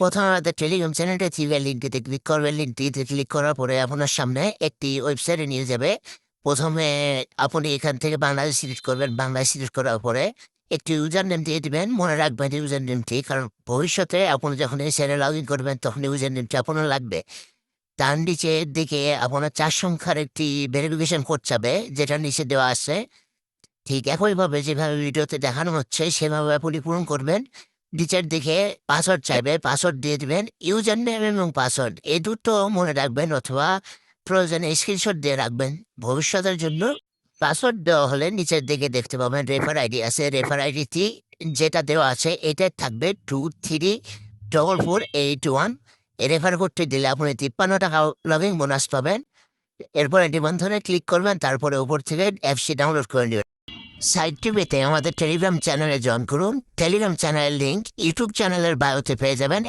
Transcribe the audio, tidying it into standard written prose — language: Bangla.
প্রথমে আমাদের টেলিগ্রাম চ্যানেলটা থেকে লিঙ্কটিতে ক্লিক করবেন। লিঙ্কটিতে ক্লিক করার পরে আপনার সামনে একটি ওয়েবসাইটে নিয়ে যাবে। প্রথমে আপনি এখান থেকে বাংলাদেশ সিলেক্ট করবেন। বাংলাদেশ সিলেক্ট করার পরে একটি ইউজার নেম দিয়ে দিবেন। মনে রাখবেন ইউজার নেমটি, কারণ ভবিষ্যতে আপনি যখন এই চ্যানেল লগ ইন করবেন তখন ইউজার নেমটি আপনার লাগবে। ডান নিচের দিকে আপনার 4 সংখ্যার একটি ভেরিফিকেশন কোড চাবে, যেটা নিচে দেওয়া আছে। ঠিক একইভাবে যেভাবে ভিডিওতে দেখানো হচ্ছে সেভাবে আপনি পূরণ করবেন। নিচের দিকে পাসওয়ার্ড চাইবে, পাসওয়ার্ড দিয়ে দিবেন। ইউজার নেম এবং পাসওয়ার্ড এই দুটো মনে রাখবেন, অথবা প্রয়োজনে স্ক্রিনশট দিয়ে রাখবেন ভবিষ্যতের জন্য। পাসওয়ার্ড দেওয়া হলে নিচের দিকে দেখতে পাবেন রেফার আইডি আছে। রেফার আইডিটি যেটা দেওয়া আছে এটা থাকবে 234481। এই রেফার কোডটি দিলে আপনি 53 টাকা লগইন বোনাস পাবেন। এরপর এটি বন্ধনে ক্লিক করবেন, তারপরে উপর থেকে অ্যাপসটি ডাউনলোড করে নেবেন। সাইটটি পেতে আমাদের টেলিগ্রাম চ্যানেলে জয়েন করুন। টেলিগ্রাম চ্যানেলের লিঙ্ক ইউটিউব চ্যানেলের বায়োতে পেয়ে যাবেন।